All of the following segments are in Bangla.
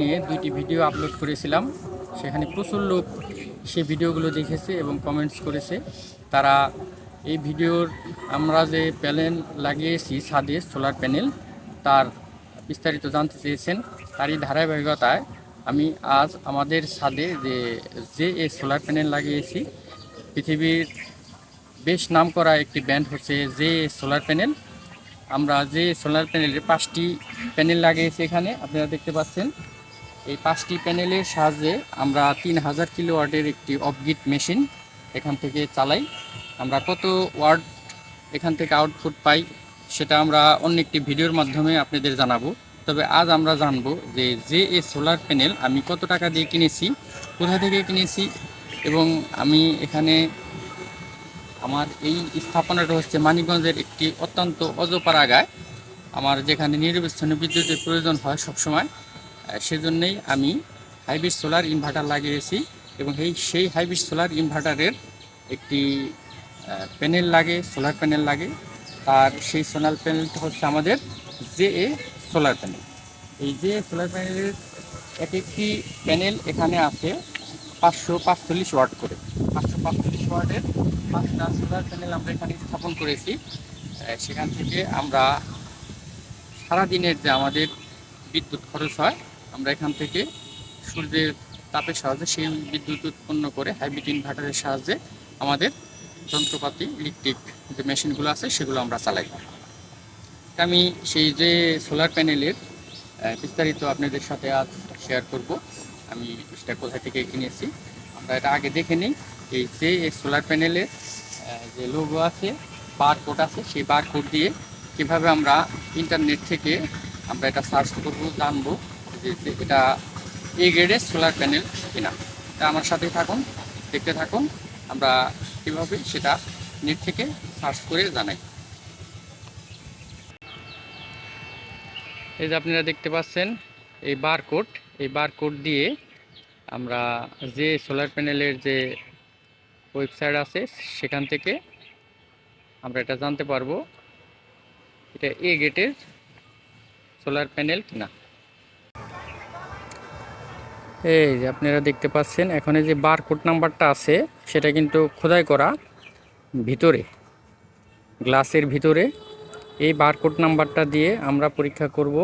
নিয়ে দুইটি ভিডিও আপলোড করেছিলাম। সেখানে প্রচুর লোক সেই ভিডিওগুলো দেখেছে এবং কমেন্টস করেছে। তারা এই ভিডিওর আমরা যে প্যানেল লাগিয়েছি ছাদে সোলার প্যানেল, তার বিস্তারিত জানতে চেয়েছেন। তারই ধারাবাহিকতায় আমি আজ আমাদের ছাদে যে এই সোলার প্যানেল লাগিয়েছি, পৃথিবীর বেশ নামকরা একটি ব্র্যান্ড হচ্ছে যে সোলার প্যানেল। আমরা যে সোলার প্যানেলের 5টি প্যানেল লাগিয়েছি, এখানে আপনারা দেখতে পাচ্ছেন। এই 5টি প্যানেলের সাহায্যে আমরা 3000 কিলোওয়াটের একটি অফগ্রিড মেশিন এখান থেকে চালাই। আমরা কত ওয়াট এখান থেকে আউটপুট পাই সেটা আমরা অন্য একটি ভিডিওর মাধ্যমে আপনাদের জানাবো। তবে আজ আমরা জানবো যে এই সোলার প্যানেল আমি কত টাকা দিয়ে কিনেছি, কোথা থেকে কিনেছি, এবং আমি এখানে আমার এই স্থাপনাটা হচ্ছে মানিকগঞ্জের একটি অত্যন্ত অজপাড়াগায়, আমার যেখানে নিরবচ্ছিন্ন বিদ্যুতের প্রয়োজন হয় সবসময়। সেজন্যই আমি হাইব্রিড সোলার ইনভার্টার লাগিয়েছি এবং সেই হাইব্রিড সোলার ইনভার্টারের একটি সোলার প্যানেল লাগে। তার সেই সোলার প্যানেলটা হচ্ছে আমাদের জে এ সোলার প্যানেল। এই যে সোলার প্যানেলের একটি প্যানেল এখানে আছে 545 ওয়াট করে। 545 ওয়াটের 5টা সোলার প্যানেল আমরা এখানে স্থাপন করেছি। সেখান থেকে আমরা সারাদিনের যে আমাদের বিদ্যুৎ খরচ হয়, আমরা এখান থেকে সূর্যের তাপের সাহায্যে সেই বিদ্যুৎ উৎপন্ন করে হাইব্রিড ইনভার্টারের সাহায্যে আমাদের যন্ত্রপাতি ইলেকট্রিক যে মেশিনগুলো আছে সেগুলো আমরা চালাই। আমি সেই যে সোলার প্যানেলের বিস্তারিত আপনাদের সাথে আজ শেয়ার করব। আমি এটা কোথা থেকে কিনেছি আমরা এটা আগে দেখে নিই। এই যে সোলার প্যানেলের যে লোগো আছে, বারকোড আছে, সেই বারকোড দিয়ে কীভাবে আমরা ইন্টারনেট থেকে আমরা এটা সার্চ করবো, জানবো যে এটা এ গ্রেডের সোলার প্যানেল কিনা। তা আমার সাথে থাকুন, দেখতে থাকুন আমরা কীভাবে সেটা নেট থেকে সার্চ করে জানাই। এই যে আপনারা দেখতে পাচ্ছেন এই বারকোড দিয়ে আমরা যে সোলার প্যানেলের যে ওয়েবসাইট আছে সেখান থেকে আমরা এটা জানতে পারবো এটা এ গ্রেডের সোলার প্যানেল কিনা। এই যে আপনারা দেখতে পাচ্ছেন এখানে যে বারকোড নাম্বারটা আছে সেটা কিন্তু খোদাই করা ভিতরে, গ্লাসের ভিতরে। এই বারকোড নাম্বারটা দিয়ে আমরা পরীক্ষা করব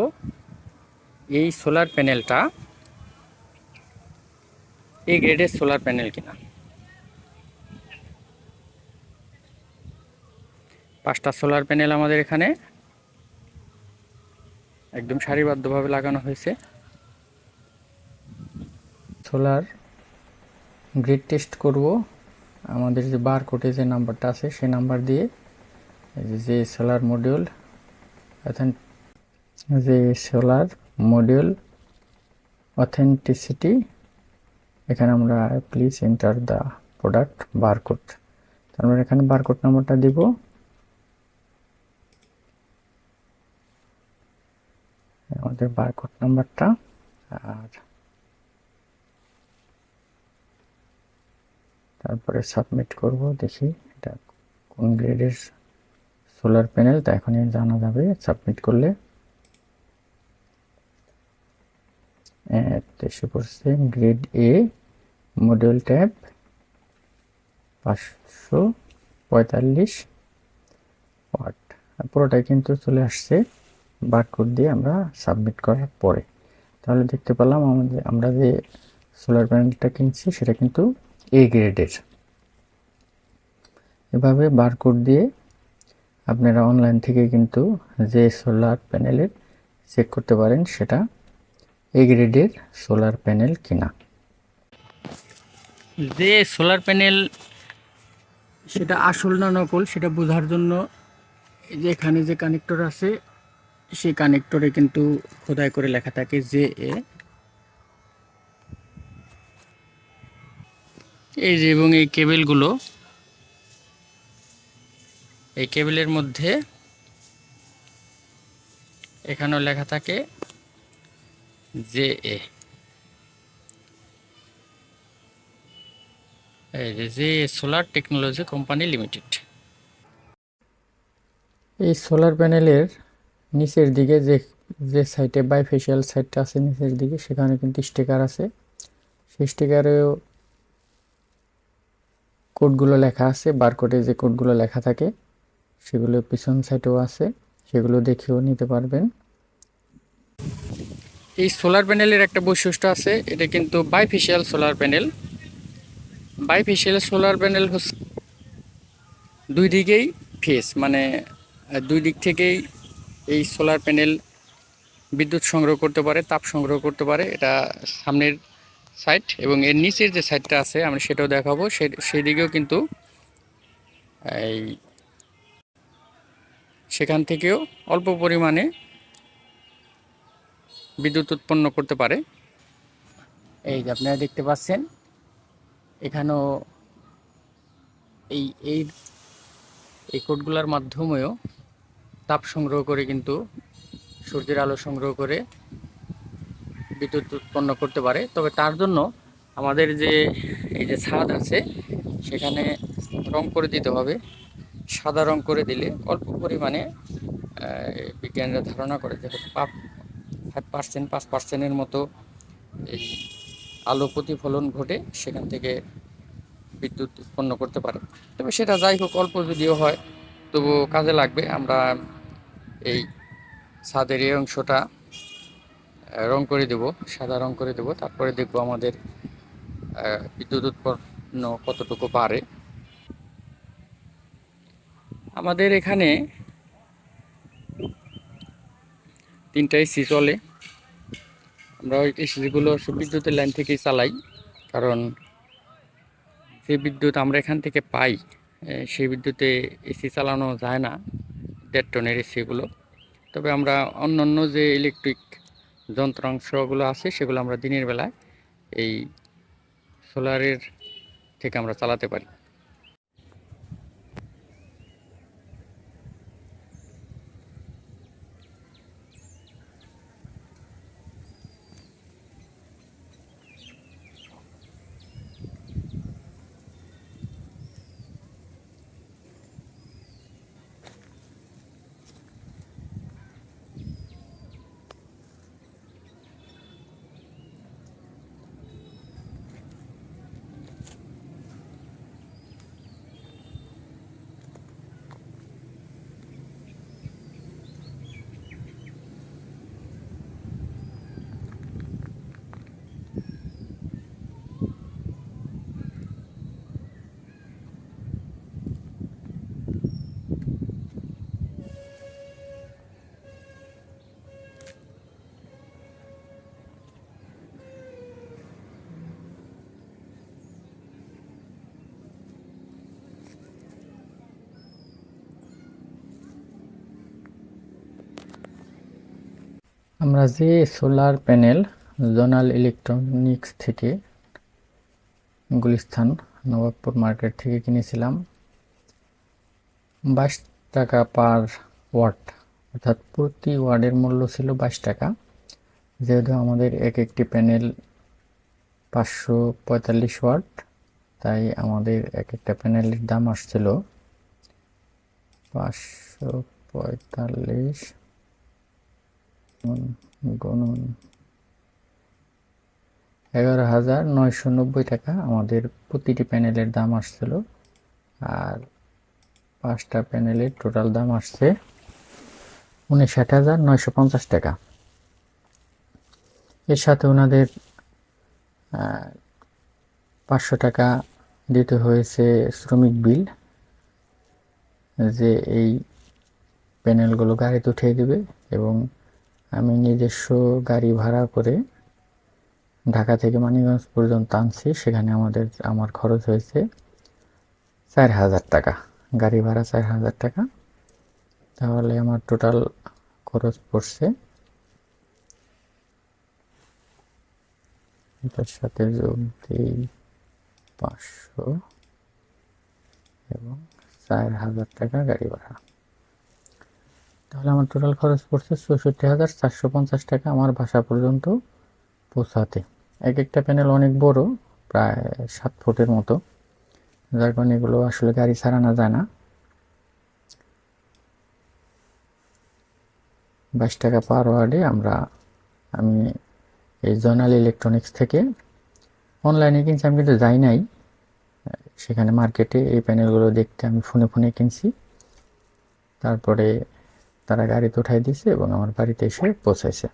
এই সোলার প্যানেলটা এ গ্রেডের সোলার প্যানেল কিনা। 5টা সোলার প্যানেল আমাদের এখানে একদম সারিবদ্ধভাবে লাগানো হয়েছে। সোলার গ্রিড টেস্ট করব আমাদের যে বারকোডে যে নাম্বারটা আছে সেই নাম্বার দিয়ে। যে সোলার মডিউল অথেন্টিসিটি, এখানে আমরা please enter the product barcode. তারপর এখানে বারকোড নাম্বারটা দিব। আমাদের বারকোড নাম্বারটা, আর তারপরে সাবমিট করব। দেখি এটা কোন গ্রেডের সোলার প্যানেল, তা এখনই জানা যাবে সাবমিট করলে। এসে পড়ছে গ্রেড এ মডিউল ট্যাব 545 ওয়াট, পুরোটাই কিন্তু চলে আসছে বারকোড দিয়ে আমরা সাবমিট করার পরে। তাহলে দেখতে পেলাম আমরা যে সোলার প্যানেলটা কিনছি সেটা কিন্তু এ গ্রেডের। এভাবে বারকোড দিয়ে আপনারা অনলাইন থেকে কিন্তু যে সোলার প্যানেলের চেক করতে পারেন সেটা এ গ্রেডের সোলার প্যানেল কিনা। যে সোলার প্যানেল সেটা আসল না নকল সেটা বোঝার জন্য যে এখানে যে কানেক্টর আছে সেই কানেক্টরে কিন্তু খোদাই করে লেখা থাকে যে এই যে, এবং এই কেবেলের মধ্যে এখানেও লেখা থাকে যে সোলার টেকনোলজি কোম্পানি লিমিটেড। এই সোলার প্যানেলের নিচের দিকে যে যে সাইটে বাইফেশিয়াল সাইটটা আছে নিচের দিকে সেখানে কিন্তু স্টিকার আছে, সেই স্টিকারেও কোডগুলো লেখা আছে, বারকোডে যে কোডগুলো লেখা থাকে সেগুলো পিছন সাইটেও আছে, সেগুলো দেখেও নিতে পারবেন। এই সোলার প্যানেলের একটা বৈশিষ্ট্য আছে, এটা কিন্তু bifacial solar panel. Bifacial solar panel হচ্ছে দুই দিকেই ফেস, মানে দুই দিক থেকেই এই সোলার প্যানেল বিদ্যুৎ সংগ্রহ করতে পারে, তাপ সংগ্রহ করতে পারে। এটা সামনের সাইড এবং এর নিচের যে সাইডটা আছে আমরা সেটাও দেখাবো, সেই দিকেও কিন্তু এই সেখান থেকেও অল্প পরিমাণে বিদ্যুৎ উৎপন্ন করতে পারে। এই যে আপনারা দেখতে পাচ্ছেন এখানেও এই এই এই কোডগুলোর মাধ্যমেও তাপ সংগ্রহ করে কিন্তু সূর্যের আলো সংগ্রহ করে বিদ্যুৎ উৎপন্ন করতে পারে। তবে তার জন্য আমাদের যে এই যে ছাদ আছে সেখানে রং করে দিতে হবে। সাদা রং করে দিলে অল্প পরিমাণে বিজ্ঞানীরা ধারণা করে যে 5%, 5%-এর মতো এই আলো প্রতিফলন ঘটে, সেখান থেকে বিদ্যুৎ উৎপন্ন করতে পারে। তবে সেটা যাই হোক, অল্প যদিও হয় তবু কাজে লাগবে। আমরা এই ছাদের এই অংশটা রং করে দেব, সাদা রং করে দেব, তারপরে দেখব আমাদের বিদ্যুৎ উৎপন্ন কতটুকু পারে। আমাদের এখানে 3টা এসি চলে। আমরা ওই এসিগুলো বিদ্যুতের লাইন থেকেই চালাই, কারণ যে বিদ্যুৎ আমরা এখান থেকে পাই সেই বিদ্যুতে এসি চালানো যায় না, 1.5 টনের এসিগুলো। তবে আমরা অন্যান্য যে ইলেকট্রিক যন্ত্রাংশগুলো আছে সেগুলো আমরা দিনের বেলায় এই সোলারের থেকে আমরা চালাতে পারি। আমরা যে সোলার প্যানেল জোনাল ইলেকট্রনিক্স থেকে গুলিস্তান নবাবপুর মার্কেট থেকে কিনেছিলাম 22 টাকা পার ওয়াট, অর্থাৎ প্রতি ওয়ার্ডের মূল্য ছিল 22 টাকা। যেহেতু আমাদের এক একটি প্যানেল 545 ওয়াট, তাই আমাদের এক একটা প্যানেলের দাম আসছিল 545 গুণন 11,990 টাকা আমাদের প্রতিটি প্যানেলের দাম আসছিল। আর 5টা প্যানেলের টোটাল দাম আসছে 59,950 টাকা। এর সাথে ওনাদের 500 টাকা দিতে হয়েছে শ্রমিক বিল, যে এই প্যানেলগুলো গাড়িতে উঠিয়ে দেবে, এবং আমি নিজস্ব গাড়ি ভাড়া করে ঢাকা থেকে মানিকগঞ্জ পর্যন্ত আনছি। সেখানে আমার খরচ হয়েছে 4,000 টাকা, গাড়ি ভাড়া 4,000 টাকা। তাহলে আমার টোটাল খরচ পড়ছে, এটার সাথে যোগ দিই 500 এবং 4,000 টাকা গাড়ি ভাড়া, তাহলে আমার টোটাল খরচ পড়ছে 64,450 টাকা আমার বাসা পর্যন্ত পৌঁছাতে। এক একটা প্যানেল অনেক বড়, প্রায় 7 ফুটের মতো, যার কারণে এগুলো আসলে গাড়ি চালানো যায় না। 22 টাকা পার ওয়ার্ডে আমি এই জয়নাল ইলেকট্রনিক্স থেকে অনলাইনে কিনছি। আমি কিন্তু যাই নাই সেখানে মার্কেটে, এই প্যানেলগুলো দেখতে আমি ফোনে কিনছি। তারপরে তারা গাড়িতে উঠাই দিয়েছে এবং আমার বাড়িতে এসে পৌঁছাইছে।